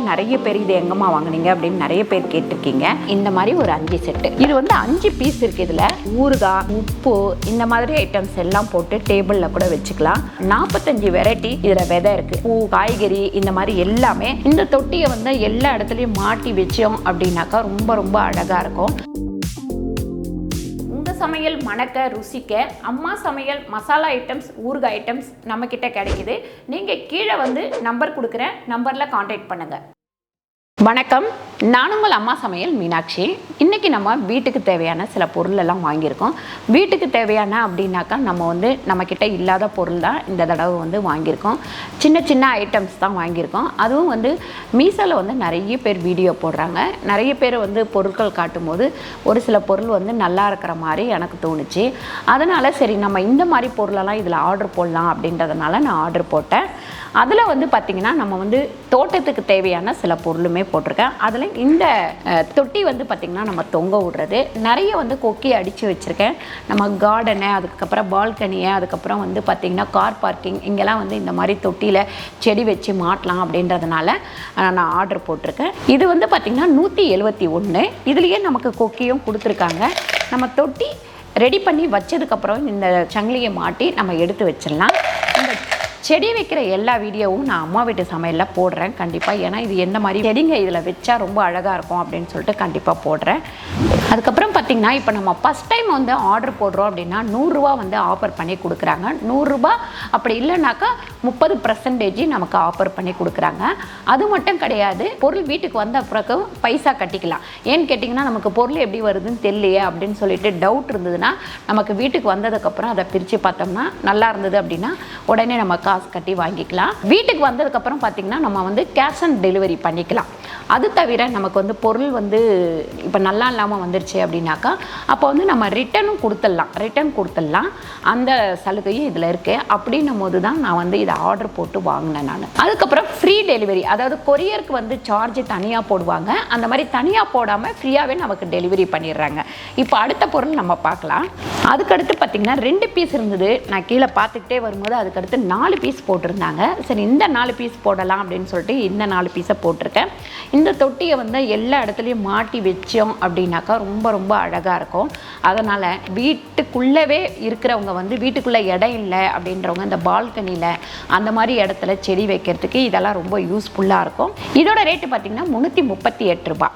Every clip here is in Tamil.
நிறைய பேர் இது எங்கம்மா வாங்குனீங்க அப்படின்னு நிறைய பேர் கேட்டிருக்கீங்க. இந்த மாதிரி ஒரு 5 செட்டு. இது வந்து 5 பீஸ் இருக்கு. இதில் ஊறுகாய், உப்பு, இந்த மாதிரி ஐட்டம்ஸ் எல்லாம் போட்டு டேபிளில் கூட வச்சுக்கலாம். 45 வெரைட்டி இதில் விதை இருக்கு. பூ, காய்கறி, இந்த மாதிரி எல்லாமே. இந்த தொட்டியை வந்து எல்லா இடத்துலையும் மாட்டி வச்சோம் அப்படின்னாக்கா ரொம்ப ரொம்ப அழகாக இருக்கும். சமையல் மணக்க ருசிக்க அம்மா சமையல் மசாலா ஐட்டம்ஸ், ஊறுகாய் ஐட்டம்ஸ் நம்ம கிட்ட கிடைக்குது. நீங்கள் கீழே வந்து நம்பர் கொடுக்குறேன், நம்பரில் காண்டாக்ட் பண்ணுங்கள். வணக்கம், நான் உங்கள் அம்மா சமையல் மீனாட்சி. இன்றைக்கி நம்ம வீட்டுக்கு தேவையான சில பொருள் எல்லாம் வாங்கியிருக்கோம். வீட்டுக்கு தேவையான அப்படின்னாக்கா நம்ம வந்து நம்மக்கிட்ட இல்லாத பொருள் தான் இந்த தடவை வந்து வாங்கியிருக்கோம். சின்ன சின்ன ஐட்டம்ஸ் தான் வாங்கியிருக்கோம். அதுவும் வந்து மீசோவில் வந்து நிறைய பேர் வீடியோ போடுறாங்க. நிறைய பேர் வந்து பொருட்கள் காட்டும்போது ஒரு சில பொருள் வந்து நல்லா இருக்கிற மாதிரி எனக்கு தோணுச்சு. அதனால் சரி நம்ம இந்த மாதிரி பொருளெல்லாம் இதில் ஆர்டர் போடலாம் அப்படின்றதுனால நான் ஆர்டர் போட்டேன். அதில் வந்து பார்த்திங்கன்னா நம்ம வந்து தோட்டத்துக்கு தேவையான சில பொருளுமே போட்டிருக்கேன். அதில் இந்த தொட்டி வந்து பார்த்திங்கன்னா நம்ம தொங்க விடுறது. நிறைய வந்து கொக்கி அடித்து வச்சுருக்கேன். நம்ம கார்டனை, அதுக்கப்புறம் பால்கனியை, அதுக்கப்புறம் வந்து பார்த்திங்கன்னா கார் பார்க்கிங், இங்கெல்லாம் வந்து இந்த மாதிரி தொட்டியில் செடி வச்சு மாட்டலாம் அப்படின்றதுனால நான் ஆர்டர் போட்டிருக்கேன். இது வந்து பார்த்திங்கன்னா 171. இதுலேயே நமக்கு கொக்கியும் கொடுத்துருக்காங்க. நம்ம தொட்டி ரெடி பண்ணி வச்சதுக்கப்புறம் இந்த சங்கிலியை மாட்டி நம்ம எடுத்து வச்சிடலாம். இந்த செடி வைக்கிற எல்லா வீடியோவும் நான் அம்மா வீட்டு சமையலில் போடுறேன் கண்டிப்பாக. ஏன்னா இது என்ன மாதிரி செடிங்க இதில் வச்சா ரொம்ப அழகாக இருக்கும் அப்படின்னு சொல்லிட்டு கண்டிப்பாக போடுறேன். அதுக்கப்புறம் பார்த்திங்கன்னா இப்போ நம்ம ஃபஸ்ட் டைம் வந்து ஆர்டர் போடுறோம் அப்படின்னா 100 ரூபா வந்து ஆஃபர் பண்ணி கொடுக்குறாங்க. 100 ரூபா அப்படி இல்லைனாக்கா 30% நமக்கு ஆஃபர் பண்ணி கொடுக்குறாங்க. அது மட்டும் கிடையாது, பொருள் வீட்டுக்கு வந்த பிறகு பைசா கட்டிக்கலாம். ஏன்னு கேட்டிங்கன்னா நமக்கு பொருள் எப்படி வருதுன்னு தெரியலையே அப்படின்னு சொல்லிட்டு டவுட் இருந்ததுன்னா நமக்கு வீட்டுக்கு வந்ததுக்கப்புறம் அதை பிரித்து பார்த்தோம்னா நல்லா இருந்தது அப்படின்னா உடனே நம்ம காசு கட்டி வாங்கிக்கலாம். வீட்டுக்கு வந்ததுக்கப்புறம் பார்த்திங்கன்னா நம்ம வந்து கேஷ் ஆன் டெலிவரி பண்ணிக்கலாம். அது தவிர நமக்கு வந்து பொருள் வந்து இப்போ நல்லா இல்லாமல் வந்துருச்சு அப்படின்னாக்கா அப்போ வந்து நம்ம ரிட்டர்ன் கொடுத்துடலாம். அந்த சலுகையும் இதில் இருக்குது. அப்படின்னும் போது தான் நான் வந்து இதை ஆர்டர் போட்டு வாங்கினேன் நான். அதுக்கப்புறம் ஃப்ரீ டெலிவரி, அதாவது கொரியருக்கு வந்து சார்ஜ் தனியாக போடுவாங்க. அந்த மாதிரி தனியாக போடாமல் ஃப்ரீயாகவே நமக்கு டெலிவரி பண்ணிடுறாங்க. இப்போ அடுத்த பொருள் நம்ம பார்க்கலாம். அதுக்கடுத்து பார்த்திங்கன்னா 2 பீஸ் இருந்தது. நான் கீழே பார்த்துக்கிட்டே வரும்போது அதுக்கடுத்து 4 பீஸ் போட்டிருந்தாங்க. சரி இந்த 4 பீஸ் போடலாம் அப்படின்னு சொல்லிட்டு இந்த 4 பீஸை போட்டிருக்கேன். இந்த தொட்டியை வந்து எல்லா இடத்துலையும் மாட்டி வச்சோம் அப்படின்னாக்கா ரொம்ப ரொம்ப அழகாக இருக்கும். அதனால் வீட்டுக்குள்ளவே இருக்கிறவங்க வந்து வீட்டுக்குள்ளே இடம் இல்லை அப்படின்றவங்க இந்த பால்கனியில் அந்த மாதிரி இடத்துல செடி வைக்கிறதுக்கு இதெல்லாம் ரொம்ப யூஸ்ஃபுல்லாக இருக்கும். இதோட ரேட்டு பார்த்திங்கன்னா 338 ரூபா.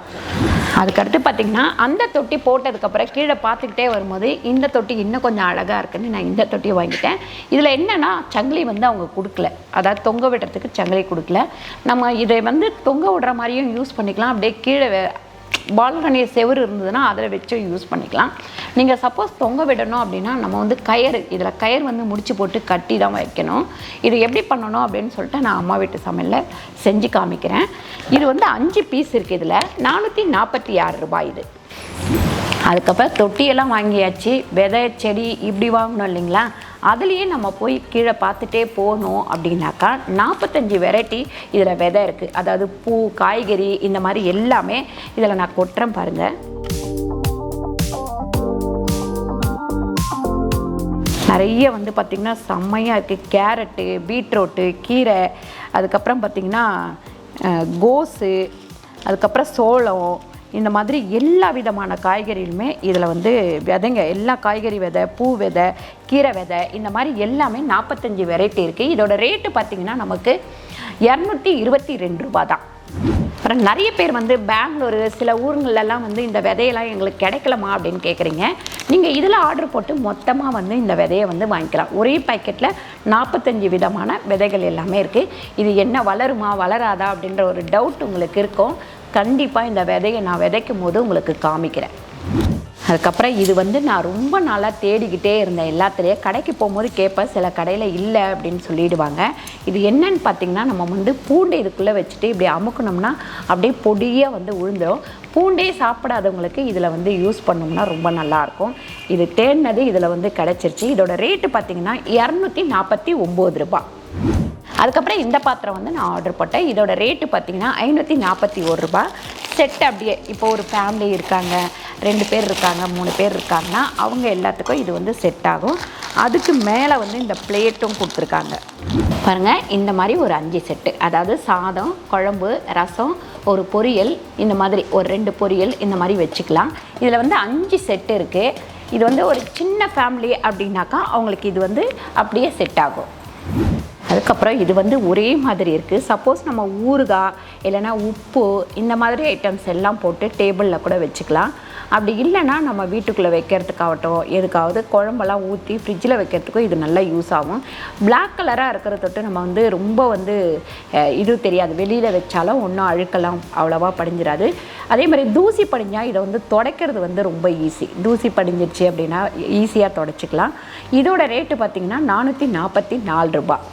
அதுக்கடுத்து பார்த்திங்கன்னா அந்த தொட்டி போட்டதுக்கப்புறம் கீழே பார்த்துக்கிட்டே வரும்போது இந்த தொட்டி இன்னும் கொஞ்சம் அழகாக இருக்குன்னு நான் இந்த தொட்டியை வாங்கிட்டேன். இதில் என்னென்னா சங்கிலி வந்து அவங்க கொடுக்கல, அதாவது தொங்க விடுறதுக்கு சங்கிலி கொடுக்கல. நம்ம இதை வந்து தொங்க விடுற மாதிரியும் யூஸ் பண்ணிக்கலாம். அப்படியே கீழே பால்கனி செவுறு இருந்ததுன்னா அதில் வச்சும் யூஸ் பண்ணிக்கலாம். நீங்கள் சப்போஸ் தொங்க விடணும் அப்படின்னா நம்ம வந்து இதில் கயிறு வந்து முடிச்சு போட்டு கட்டி தான் வைக்கணும். இது எப்படி பண்ணணும் அப்படின்னு சொல்லிட்டு நான் அம்மா வீட்டு சமையலில் செஞ்சு காமிக்கிறேன். இது வந்து 5 பீஸ் இருக்குது. இதில் 446 ரூபாய் இது. அதுக்கப்புறம் தொட்டியெல்லாம் வாங்கியாச்சு. விதை செடி இப்படி வாங்கணும் இல்லைங்களா, அதுலேயே நம்ம போய் கீழே பார்த்துட்டே போகணும் அப்படின்னாக்கா 45 வெரைட்டி இதில் விதை இருக்குது. அதாவது பூ, காய்கறி, இந்த மாதிரி எல்லாமே இதில் நான் கொட்டுறேன் பாருங்கள். நிறைய வந்து பார்த்திங்கன்னா செம்மையாக இருக்குது. கேரட்டு, பீட்ரூட்டு, கீரை, அதுக்கப்புறம் பார்த்திங்கன்னா கோஸு, அதுக்கப்புறம் சோளம், இந்த மாதிரி எல்லா விதமான காய்கறிகளுமே இதில் வந்து விதைங்க. எல்லா காய்கறி விதை, பூ விதை, கீரை விதை, இந்த மாதிரி எல்லாமே 45 வெரைட்டி இருக்குது. இதோட ரேட்டு பார்த்திங்கன்னா நமக்கு 222 ரூபா தான். அப்புறம் நிறைய பேர் வந்து பெங்களூரு, சில ஊருங்களெல்லாம் வந்து இந்த விதையெல்லாம் எங்களுக்கு கிடைக்கலமா அப்படின்னு கேட்குறீங்க. நீங்கள் இதில் ஆர்டர் போட்டு மொத்தமாக வந்து இந்த விதையை வந்து வாங்கிக்கலாம். ஒரே பேக்கெட்டில் 45 விதமான விதைகள் எல்லாமே இருக்குது. இது என்ன வளருமா வளராதா அப்படின்ற ஒரு டவுட் உங்களுக்கு இருக்கும். கண்டிப்பாக இந்த விதையை நான் விதைக்கும் போது உங்களுக்கு காமிக்கிறேன். அதுக்கப்புறம் இது வந்து நான் ரொம்ப நாளாக தேடிக்கிட்டே இருந்தேன். எல்லாத்துலேயே கடைக்கு போகும்போது கேட்பேன், சில கடையில் இல்லை அப்படின்னு சொல்லிடுவாங்க. இது என்னன்னு பார்த்திங்கன்னா நம்ம வந்து பூண்டை இதுக்குள்ளே வச்சுட்டு இப்படி அமுக்கணும்னா அப்படியே பொடியாக வந்து விழுந்துடும். பூண்டே சாப்பிடாதவங்களுக்கு இதில் வந்து யூஸ் பண்ணோம்னா ரொம்ப நல்லாயிருக்கும். இது தேடினது இதில் வந்து கிடச்சிருச்சு. இதோட ரேட்டு பார்த்திங்கன்னா 249 ரூபா. அதுக்கப்புறம் இந்த பாத்திரம் வந்து நான் ஆர்டர் போட்டேன். இதோட ரேட்டு பார்த்திங்கன்னா 541 ரூபா. செட் அப்படியே இப்போ ஒரு ஃபேமிலி இருக்காங்க, 2 பேர் இருக்காங்க, 3 பேர் இருக்காங்கன்னா அவங்க எல்லாத்துக்கும் இது வந்து செட் ஆகும். அதுக்கு மேலே வந்து இந்த பிளேட்டும் கொடுத்துருக்காங்க. பாருங்கள், இந்த மாதிரி ஒரு 5 செட்டு, அதாவது சாதம், குழம்பு, ரசம், ஒரு பொரியல், இந்த மாதிரி ஒரு 2 பொரியல் இந்த மாதிரி வச்சுக்கலாம். இதில் வந்து 5 செட்டு இருக்குது. இது வந்து ஒரு சின்ன ஃபேமிலி அப்படின்னாக்கா அவங்களுக்கு இது வந்து அப்படியே செட் ஆகும். அதுக்கப்புறம் இது வந்து ஒரே மாதிரி இருக்குது. சப்போஸ் நம்ம ஊறுகாய் இல்லைனா உப்பு இந்த மாதிரி ஐட்டம்ஸ் எல்லாம் போட்டு டேபிளில் கூட வச்சுக்கலாம். அப்படி இல்லைன்னா நம்ம வீட்டுக்குள்ளே வைக்கிறதுக்காகட்டும், எதுக்காவது குழம்பெல்லாம் ஊற்றி ஃப்ரிட்ஜில் வைக்கிறதுக்கும் இது நல்லா யூஸ் ஆகும். பிளாக் கலராக இருக்கிற தொட்டு நம்ம வந்து ரொம்ப வந்து இது தெரியாது, வெளியில் வச்சாலும் ஒன்றும் அழுக்கெல்லாம் அவ்வளோவா படிஞ்சிடாது. அதே மாதிரி தூசி படிஞ்சால் இதை வந்து துடைக்கிறது வந்து ரொம்ப ஈஸி. தூசி படிஞ்சிருச்சு அப்படின்னா ஈஸியாக துடைச்சிக்கலாம். இதோட ரேட்டு பார்த்திங்கன்னா 444 ரூபாய்.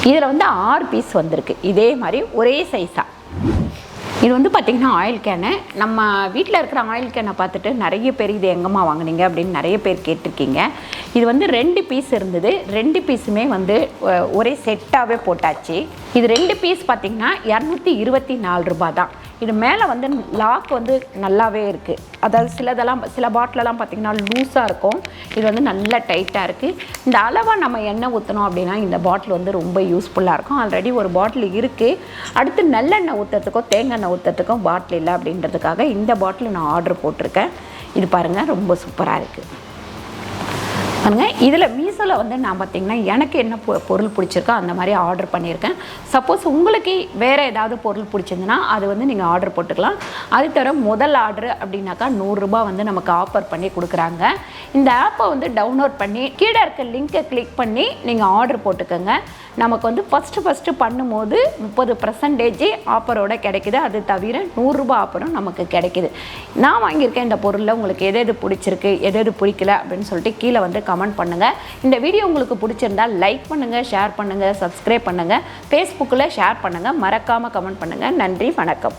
இதில் வந்து 6 பீஸ் வந்திருக்கு. இதே மாதிரி ஒரே சைஸாக. இது வந்து பார்த்திங்கன்னா ஆயில் கேனு. நம்ம வீட்டில் இருக்கிற ஆயில் கேனை பார்த்துட்டு நிறைய பேர் இது எங்கம்மா வாங்கினீங்க அப்படின்னு நிறைய பேர் கேட்டிருக்கீங்க. இது வந்து 2 பீஸ் இருந்தது. 2 பீஸுமே வந்து ஒரே செட்டாகவே போட்டாச்சு. இது 2 பீஸ் பார்த்திங்கன்னா 224 ரூபாய் தான். இது மேலே வந்து லாக் வந்து நல்லாவே இருக்குது. அதாவது சில பாட்டிலெல்லாம் பார்த்திங்கன்னா லூஸாக இருக்கும். இது வந்து நல்லா டைட்டாக இருக்குது. இந்த அளவாக நம்ம எண்ணெய் ஊற்றணும் அப்படின்னா இந்த பாட்டில் வந்து ரொம்ப யூஸ்ஃபுல்லாக இருக்கும். ஆல்ரெடி ஒரு பாட்டில் இருக்குது. அடுத்து நல்லெண்ணெய் ஊற்றுறதுக்கோ தேங்காய் ஊற்றுறதுக்கும் பாட்டில் இல்லை அப்படின்றதுக்காக இந்த பாட்டில் நான் ஆர்டர் போட்டிருக்கேன். இது பாருங்கள், ரொம்ப சூப்பராக இருக்குது பாருங்க. இதில் மீஷோவில் வந்து நான் பார்த்திங்கன்னா எனக்கு என்ன பொருள் பிடிச்சிருக்கோ அந்த மாதிரி ஆர்டர் பண்ணியிருக்கேன். சப்போஸ் உங்களுக்கு வேறு ஏதாவது பொருள் பிடிச்சிருந்துன்னா அது வந்து நீங்கள் ஆர்டர் போட்டுக்கலாம். அது தவிர முதல் ஆர்டர் அப்படின்னாக்கா 100 ரூபாய் வந்து நமக்கு ஆஃபர் பண்ணி கொடுக்குறாங்க. இந்த ஆப்பை வந்து டவுன்லோட் பண்ணி கீழே இருக்க லிங்க்கை கிளிக் பண்ணி நீங்கள் ஆர்டர் போட்டுக்கோங்க. நமக்கு வந்து ஃபஸ்ட்டு பண்ணும்போது 30% ஆஃபரோடு கிடைக்குது. அது தவிர 100 ரூபாய் ஆஃபரும் நமக்கு கிடைக்குது. நான் வாங்கியிருக்கேன் இந்த பொருளில் உங்களுக்கு எது பிடிச்சிருக்கு எது பிடிக்கல அப்படின்னு சொல்லிட்டு கீழே வந்து கமெண்ட் பண்ணுங்கள். இந்த வீடியோ உங்களுக்கு பிடிச்சிருந்தால் லைக் பண்ணுங்கள், ஷேர் பண்ணுங்கள், சப்ஸ்கிரைப் பண்ணுங்கள், ஃபேஸ்புக்கில் ஷேர் பண்ணுங்கள், மறக்காமல் கமெண்ட் பண்ணுங்கள். நன்றி, வணக்கம்.